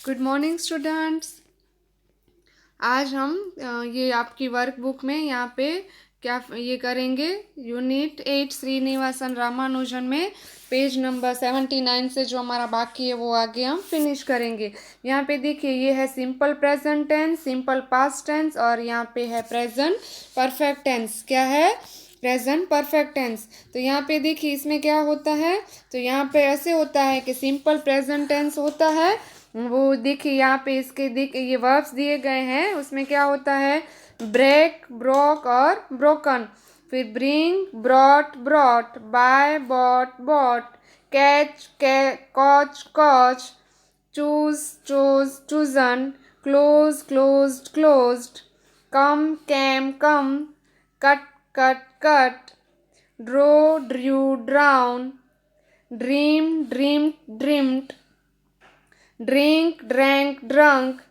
Good morning students. आज हम ये आपकी वर्कबुक में यहाँ पे क्या ये करेंगे, यूनिट 8 श्रीनिवासन रामानुजन में पेज नंबर 79 से जो हमारा बाकी है वो आगे हम फिनिश करेंगे। यहाँ पे देखिए, ये है simple present tense, simple past tense और यहाँ पे है प्रेजेंट परफेक्ट टेंस। क्या है? Present perfect tense. तो यहाँ पे देखिए इसमें क्या होता है, तो यहाँ पे ऐसे होता है कि सिंपल प्रेजेंट टेंस होता है वो, देखिए यहाँ पे इसके देखिए ये वर्ब्स दिए गए हैं, उसमें क्या होता है, ब्रेक, ब्रोक और ब्रोकन। फिर bring, brought, brought, buy, bought, bought, catch, caught, caught, choose, chose, chosen, close, closed, closed, come, came, come, cut, cut, cut, draw, drew, drawn, dream, dreamed, dreamed, drink, drank, drunk,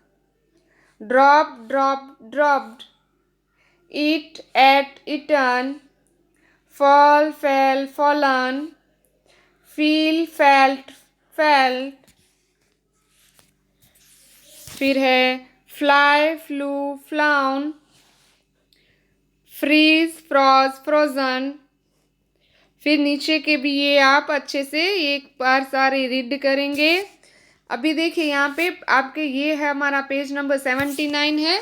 drop, dropped, dropped, eat, ate, eaten, fall, fell, fallen, feel, felt, felt। फिर है fly, flew, flown, freeze, froze, frozen। फिर नीचे के भी ये आप अच्छे से एक बार सारे रीड करेंगे। अभी देखिए यहाँ पे आपके ये है हमारा पेज नंबर 79 है।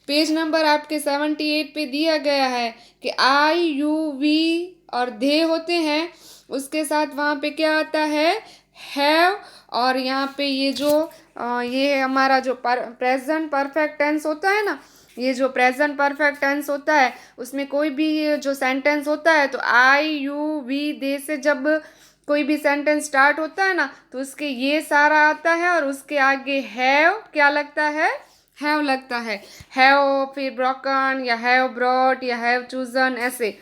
पेज नंबर आपके 78 पे दिया गया है कि आई, यू, वी और दे होते हैं, उसके साथ वहाँ पे क्या आता है, हैव। और यहाँ पे ये जो ये हमारा जो प्रेजेंट परफेक्ट टेंस होता है ना, ये जो प्रेजेंट परफेक्ट टेंस होता है उसमें कोई भी जो सेंटेंस होता है तो आई, यू, वी, दे से जब कोई भी सेंटेंस स्टार्ट होता है ना तो उसके ये सारा आता है और उसके आगे हैव क्या लगता है, हैव लगता है। हैव, फिर ब्रोकन या हैव ब्रॉट या हैव चूजन ऐसे।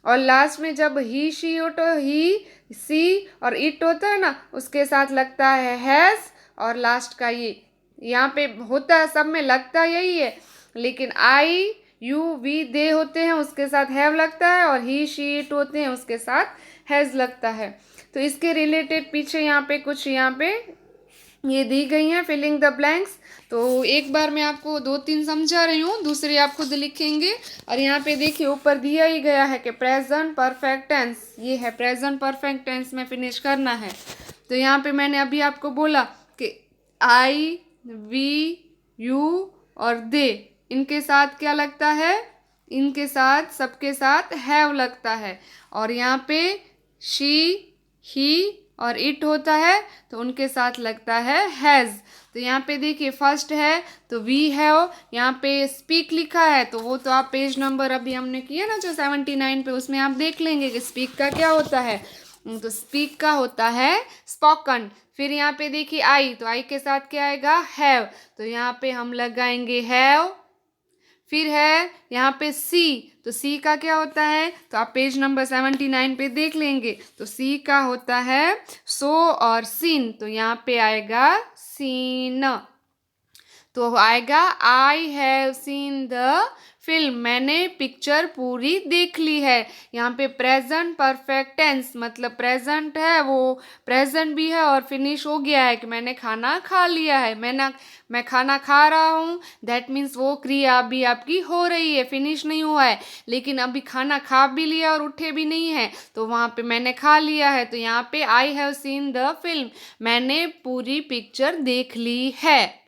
और लास्ट में जब ही, शी होता, ही, सी और इट होता है ना उसके साथ लगता है हैज। और लास्ट का ये यहाँ पे होता है, सब में लगता यही है, लेकिन आई, यू, वी, दे होते हैं उसके साथ हैव लगता है और ही, शी, इट होते हैं उसके साथ हैज लगता है। तो इसके रिलेटेड पीछे यहाँ पे कुछ यहाँ पे ये दी गई हैं फिलिंग द ब्लैंक्स। तो एक बार मैं आपको दो तीन समझा रही हूँ, दूसरे आप खुद लिखेंगे। और यहाँ पे देखिए ऊपर दिया ही गया है कि प्रेजेंट परफेक्ट टेंस, ये है प्रेजेंट परफेक्ट टेंस में फिनिश करना है। तो यहाँ पे मैंने अभी आपको बोला कि आई, वी, यू और दे, इनके साथ क्या लगता है, इनके साथ सबके साथ हैव लगता है। और यहाँ पे शी, ही और इट होता है तो उनके साथ लगता है हैज़। तो यहाँ पे देखिए फर्स्ट है तो वी हैव, यहाँ पे स्पीक लिखा है तो वो तो आप पेज नंबर अभी हमने किया ना जो 79 पे, उसमें आप देख लेंगे कि स्पीक का क्या होता है। तो स्पीक का होता है स्पोकन। फिर यहाँ पे देखिए आई, तो आई के साथ क्या आएगा, हैव, तो यहाँ पे हम लगाएंगे हैव। फिर है यहाँ पे सी, तो सी का क्या होता है, तो आप पेज नंबर 79 पे देख लेंगे। तो सी का होता है सो और सीन, तो यहाँ पे आएगा सीन। तो आएगा I have seen the film, मैंने पिक्चर पूरी देख ली है। यहाँ पे प्रेजेंट परफेक्ट टेंस मतलब प्रेजेंट है, वो प्रेजेंट भी है और फिनिश हो गया है कि मैंने खाना खा लिया है। मैं खाना खा रहा हूँ, दैट मीन्स वो क्रिया अभी आपकी हो रही है, फिनिश नहीं हुआ है। लेकिन अभी खाना खा भी लिया और उठे भी नहीं है, तो वहाँ पे मैंने खा लिया है। तो यहाँ पे I have seen the film, मैंने पूरी पिक्चर देख ली है।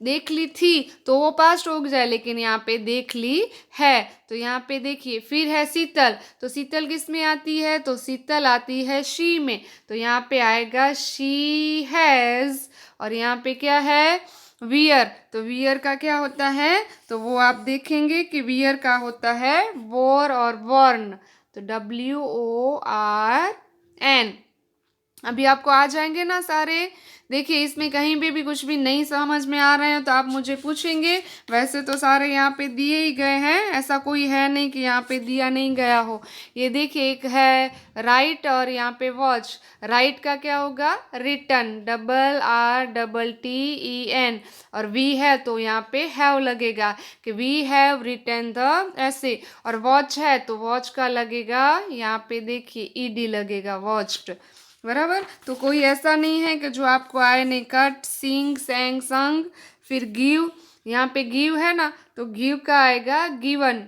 देख ली थी तो वो पास्ट हो जाए, लेकिन यहाँ पे देख ली है। तो यहाँ पे देखिए फिर है शीतल, तो शीतल किस में आती है, तो शीतल आती है शी में, तो यहाँ पे आएगा शी हैज। और यहाँ पे क्या है, वियर, तो वियर का क्या होता है, तो वो आप देखेंगे कि वियर का होता है वोर और वॉर्न, तो WORN। अभी आपको आ जाएंगे ना सारे। देखिए इसमें कहीं भी कुछ भी नहीं समझ में आ रहे हैं तो आप मुझे पूछेंगे, वैसे तो सारे यहाँ पे दिए ही गए हैं, ऐसा कोई है नहीं कि यहाँ पे दिया नहीं गया हो। ये देखिए एक है राइट और यहाँ पे वॉच, राइट का क्या होगा, रिटन, RRTTEN। और वी है तो यहाँ पे हैव लगेगा कि वी हैव रिटन द ऐसे। और वॉच है तो वॉच का लगेगा यहाँ पे देखिए ED लगेगा, वॉच्ड। बराबर। तो कोई ऐसा नहीं है कि जो आपको आए नहीं। कट, सिंग, सैंग, संग। फिर गिव, यहाँ पे गिव है ना, तो गिव का आएगा गिवन,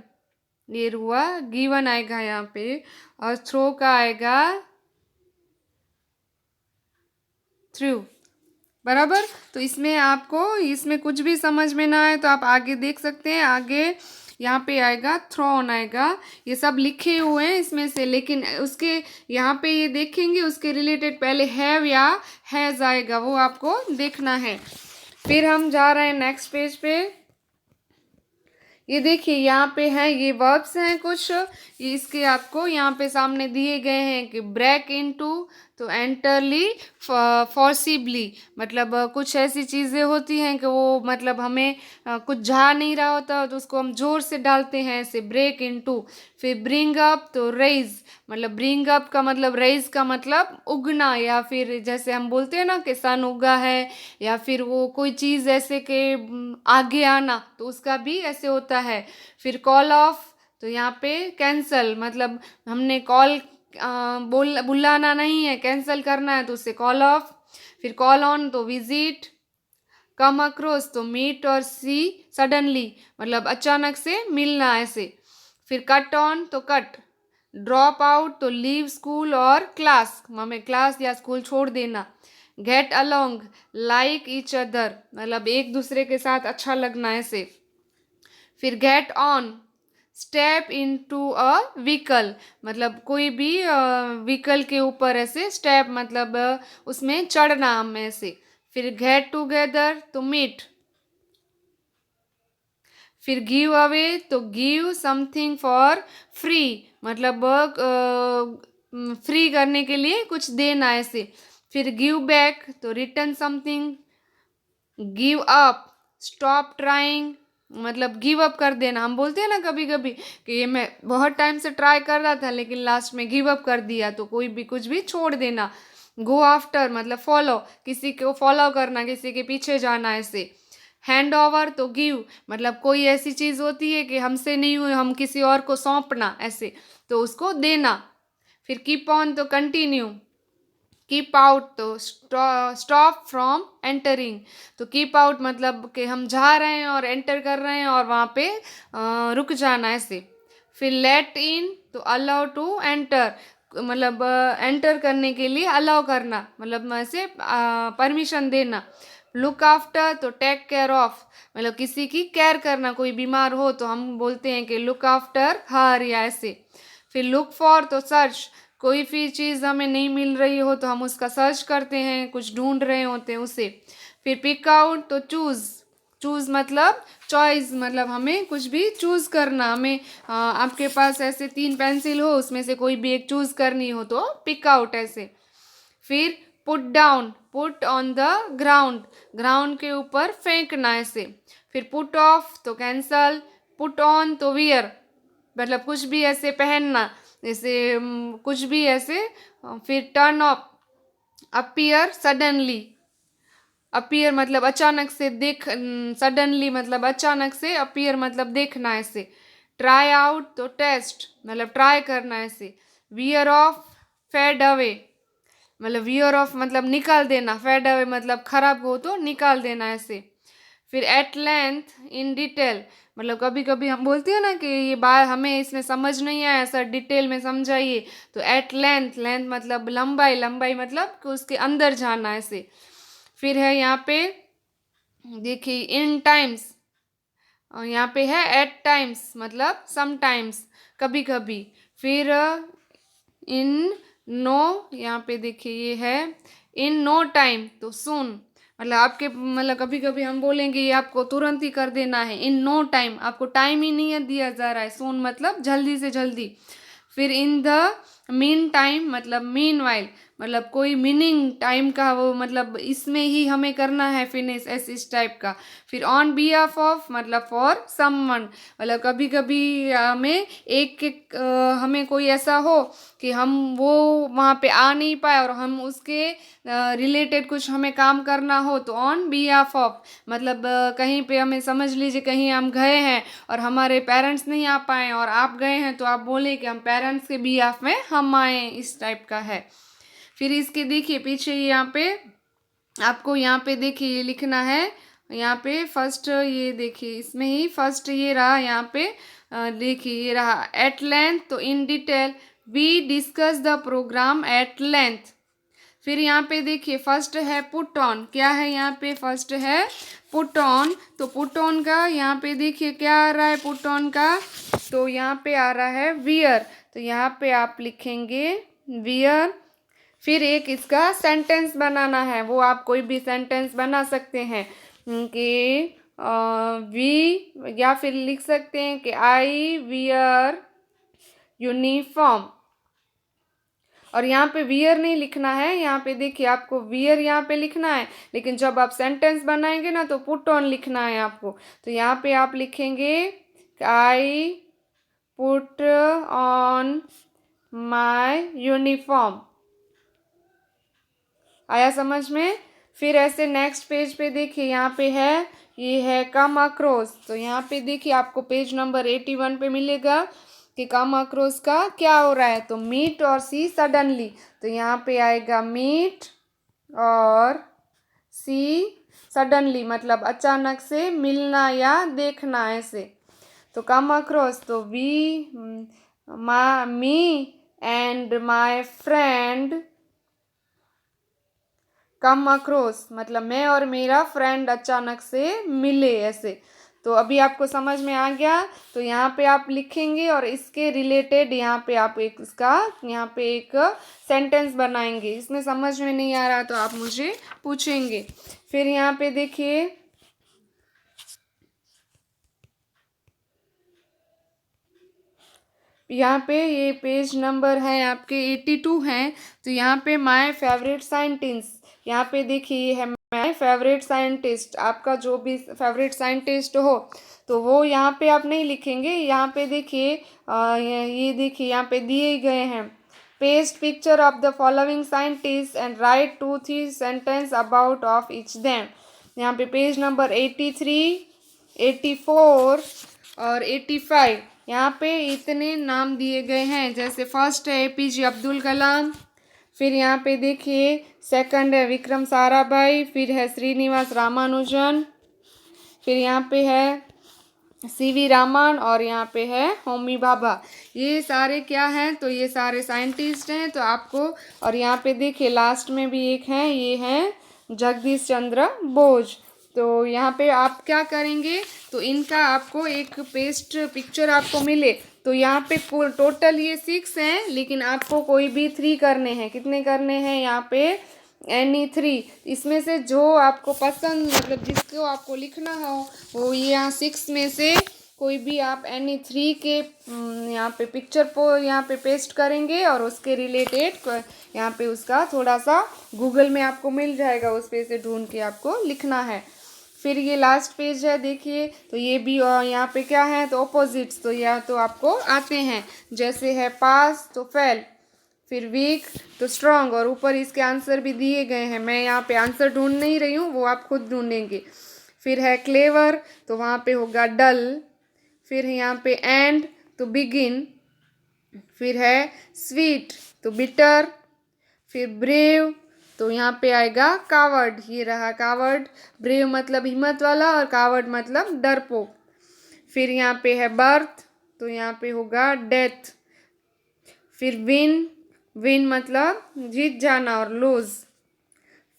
ये हुआ गिवन आएगा यहाँ पे। और थ्रो का आएगा थ्रू, बराबर। तो इसमें आपको इसमें कुछ भी समझ में ना आए तो आप आगे देख सकते हैं। आगे यहाँ पे आएगा थ्रोन आएगा, ये सब लिखे हुए हैं इसमें से, लेकिन उसके यहाँ पे ये देखेंगे उसके रिलेटेड पहले हैव या हैज आएगा, वो आपको देखना है। फिर हम जा रहे हैं नेक्स्ट पेज पे। ये देखिए यहाँ पे हैं, ये वर्ब्स हैं कुछ, ये इसके आपको यहाँ पे सामने दिए गए हैं कि ब्रेक इनटू, तो एंटरली, फॉर्सिबली, मतलब कुछ ऐसी चीज़ें होती हैं कि वो मतलब हमें कुछ जा नहीं रहा होता तो उसको हम जोर से डालते हैं, ऐसे ब्रेक इनटू। फिर ब्रिंग अप, तो रेज, मतलब ब्रिंग अप का मतलब रेज का मतलब उगना, या फिर जैसे हम बोलते हैं ना कि सन उगा है, या फिर वो कोई चीज़ ऐसे के आगे आना, तो उसका भी ऐसे होता है। फिर कॉल ऑफ, तो यहाँ पे कैंसल, मतलब हमने कॉल बुलाना नहीं है, कैंसल करना है, तो उससे कॉल ऑफ। फिर कॉल ऑन, तो विजिट। कम अक्रॉस, तो मीट और सी सडनली, मतलब अचानक से मिलना ऐसे। फिर कट ऑन, तो कट। ड्रॉप आउट, तो लीव स्कूल और क्लास, हमें क्लास या स्कूल छोड़ देना। Get along, like each other, मतलब एक दूसरे के साथ अच्छा लगना ऐसे। फिर get on, step into a vehicle, मतलब कोई भी व्हीकल के ऊपर ऐसे स्टेप, मतलब उसमें चढ़ना हम ऐसे। फिर गेट टूगेदर, तो मीट। फिर गिव अवे, तो गिव समथिंग फॉर फ्री, मतलब फ्री करने के लिए कुछ देना ऐसे। फिर गिव बैक, तो return something. Give up, stop trying, मतलब गिव अप कर देना। हम बोलते हैं ना कभी कभी कि ये मैं बहुत टाइम से ट्राई कर रहा था लेकिन लास्ट में गिव अप कर दिया, तो कोई भी कुछ भी छोड़ देना। गो आफ्टर, मतलब फॉलो, किसी को फॉलो करना, किसी के पीछे जाना ऐसे। हैंड ओवर, तो गिव, मतलब कोई ऐसी चीज़ होती है कि हमसे नहीं हुई, हम किसी और को सौंपना ऐसे, तो उसको देना। फिर कीप ऑन, तो कंटिन्यू। कीप आउट, तो स्टॉप फ्रॉम एंटरिंग, तो कीप आउट मतलब कि हम जा रहे हैं और एंटर कर रहे हैं और वहाँ पे रुक जाना ऐसे। फिर लेट इन, तो अलाउ टू एंटर, मतलब एंटर करने के लिए अलाउ करना, मतलब ऐसे परमिशन देना। लुक आफ्टर, तो टेक केयर ऑफ, मतलब किसी की केयर करना, कोई बीमार हो तो हम बोलते हैं कि लुक आफ्टर हर, या ऐसे। फिर लुक फॉर, तो सर्च, कोई भी चीज़ हमें नहीं मिल रही हो तो हम उसका सर्च करते हैं, कुछ ढूंढ रहे होते हैं उसे। फिर पिक आउट, तो चूज़, चूज़ मतलब चॉइस, मतलब हमें कुछ भी चूज़ करना, हमें आपके पास ऐसे 3 पेंसिल हो उसमें से कोई भी एक चूज़ करनी हो तो पिक आउट ऐसे। फिर put down, put on the ground, ground के ऊपर फेंकना ऐसे। फिर पुट ऑफ, तो कैंसल। पुट ऑन, तो वियर, मतलब कुछ भी ऐसे पहनना, जैसे कुछ भी ऐसे। फिर turn off, appear suddenly, appear मतलब अचानक से देख, सडनली मतलब अचानक से, अपीयर मतलब देखना ऐसे। ट्राई आउट, तो टेस्ट, मतलब ट्राई करना ऐसे। वियर ऑफ, फेड अवे, मतलब वियर ऑफ मतलब निकाल देना, फेड अवे मतलब खराब हो तो निकाल देना ऐसे। फिर एट लेंथ, इन डिटेल, मतलब कभी कभी हम बोलते हैं ना कि ये बात हमें इसमें समझ नहीं आया सर, डिटेल में समझाइए, तो एट लेंथ, लेंथ मतलब लंबाई, लंबाई मतलब कि उसके अंदर जाना ऐसे। फिर है यहाँ पे देखिए इन टाइम्स, और यहाँ पे है एट टाइम्स मतलब सम टाइम्स, कभी कभी। फिर इन नो, यहाँ पे देखिए ये है इन नो टाइम, तो सुन, मतलब आपके मतलब कभी कभी हम बोलेंगे ये आपको तुरंत ही कर देना है, इन नो टाइम आपको टाइम ही नहीं दिया जा रहा है, सुन मतलब जल्दी से जल्दी। फिर इन द मीन टाइम मतलब मीन वाइल, मतलब कोई मीनिंग टाइम का वो, मतलब इसमें ही हमें करना है फिनिश, ऐसे इस टाइप का। फिर ऑन बिहाफ ऑफ मतलब फॉर समवन, मतलब कभी कभी हमें एक हमें कोई ऐसा हो कि हम वो वहाँ पे आ नहीं पाए और हम उसके रिलेटेड कुछ हमें काम करना हो, तो ऑन बिहाफ ऑफ मतलब कहीं पे हमें समझ लीजिए कहीं हम गए हैं और हमारे पेरेंट्स नहीं आ पाए और आप गए हैं, तो आप बोले कि हम पेरेंट्स के बिहाफ में हम आए, इस टाइप का है। फिर इसके देखिए पीछे यहाँ पे आपको यहाँ पे देखिए ये लिखना है, यहाँ पे फर्स्ट ये देखिए इसमें ही फर्स्ट ये रहा, यहाँ पे देखिए ये रहा एट लेंथ, तो in detail we discuss the program at length. फिर यहाँ पे देखिए फर्स्ट है पुट ऑन, क्या है यहाँ पे फर्स्ट है पुट ऑन, तो पुट ऑन का यहाँ पे देखिए क्या आ रहा है पुट ऑन का, तो यहाँ पे आ रहा है वियर, तो यहाँ पे आप लिखेंगे वियर। फिर एक इसका सेंटेंस बनाना है, वो आप कोई भी सेंटेंस बना सकते हैं कि वी, या फिर लिख सकते हैं कि आई वियर यूनिफॉर्म, और यहाँ पे वियर नहीं लिखना है, यहाँ पे देखिए आपको वियर यहाँ पे लिखना है, लेकिन जब आप सेंटेंस बनाएंगे ना तो पुट ऑन लिखना है आपको। तो यहाँ पे आप लिखेंगे I put on my uniform. आया समझ में? फिर ऐसे नेक्स्ट पेज पे देखिए यहाँ पे है, ये है कम अक्रॉस, तो यहाँ पे देखिए आपको पेज नंबर 81 पे मिलेगा कि कम अक्रॉस का क्या हो रहा है, तो मीट और सी सडनली, तो यहाँ पे आएगा मीट और सी सडनली, मतलब अचानक से मिलना या देखना ऐसे। तो कम अक्रॉस, तो we me and my friend come across, मतलब मैं और मेरा फ्रेंड अचानक से मिले ऐसे। तो अभी आपको समझ में आ गया, तो यहाँ पे आप लिखेंगे और इसके रिलेटेड यहाँ पे आप एक इसका यहाँ पे एक सेंटेंस बनाएंगे। इसमें समझ में नहीं आ रहा तो आप मुझे पूछेंगे। फिर यहाँ पे देखिए यहाँ पे ये पेज नंबर है आपके 82 हैं, तो यहाँ पे माय फेवरेट साइंटिस्ट, यहाँ पे देखिए ये है माय फेवरेट साइंटिस्ट, आपका जो भी फेवरेट साइंटिस्ट हो तो वो यहाँ पे आप नहीं लिखेंगे। यहाँ पे देखिए ये देखिए यहाँ पे दिए गए हैं, paste picture of the following scientist and right 2-3 sentence about of each them. यहाँ पे पेज नंबर 83, 84 और 85 यहाँ पे इतने नाम दिए गए हैं। जैसे फर्स्ट है APJ अब्दुल कलाम, फिर यहाँ पे देखिए सेकंड है विक्रम साराभाई, फिर है श्रीनिवास रामानुजन, फिर यहाँ पे है CV रामन और यहाँ पे है होमी भाभा। ये सारे क्या हैं, तो ये सारे साइंटिस्ट हैं। तो आपको, और यहाँ पे देखिए लास्ट में भी एक है, ये हैं जगदीश चंद्र बोस। तो यहाँ पे आप क्या करेंगे, तो इनका आपको एक पेस्ट पिक्चर आपको मिले, तो यहाँ पे कुल टोटल ये 6 हैं, लेकिन आपको कोई भी 3 करने हैं। कितने करने हैं यहाँ पे, एनी 3, इसमें से जो आपको पसंद, मतलब जिसको आपको लिखना हो वो ये यहाँ 6 में से कोई भी आप एनी 3 के यहाँ पे पिक्चर को यहाँ पे पेस्ट करेंगे और उसके रिलेटेड यहाँ पे उसका थोड़ा सा गूगल में आपको मिल जाएगा, उस पे से ढूंढ के आपको लिखना है। फिर ये लास्ट पेज है देखिए, तो ये भी यहाँ पे क्या है, तो ऑपोजिट्स, तो यहाँ तो आपको आते हैं, जैसे है पास तो फेल, फिर वीक तो स्ट्रॉन्ग, और ऊपर इसके आंसर भी दिए गए हैं। मैं यहाँ पे आंसर ढूंढ नहीं रही हूँ, वो आप खुद ढूंढेंगे। फिर है क्लेवर, तो वहाँ पे होगा डल, फिर यहाँ पे एंड तो बिगिन, फिर है स्वीट तो बिटर, फिर ब्रेव तो यहाँ पे आएगा कावर्ड, ये रहा कावर्ड, ब्रेव मतलब हिम्मत वाला और कावर्ड मतलब डरपोक। फिर यहाँ पे है बर्थ, तो यहाँ पे होगा डेथ। फिर विन, विन मतलब जीत जाना और लूज।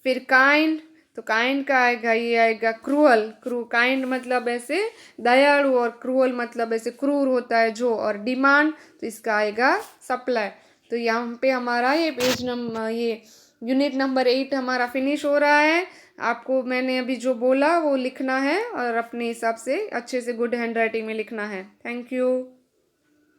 फिर काइंड, तो काइंड का आएगा, ये आएगा क्रूअल, काइंड मतलब ऐसे दयालु और क्रूअल मतलब ऐसे क्रूर होता है जो, और डिमांड तो इसका आएगा सप्लाई। तो यहाँ पे हमारा ये पेज नंबर, ये यूनिट नंबर 8 हमारा फिनिश हो रहा है। आपको मैंने अभी जो बोला वो लिखना है और अपने हिसाब से अच्छे से गुड हैंड राइटिंग में लिखना है। Thank you.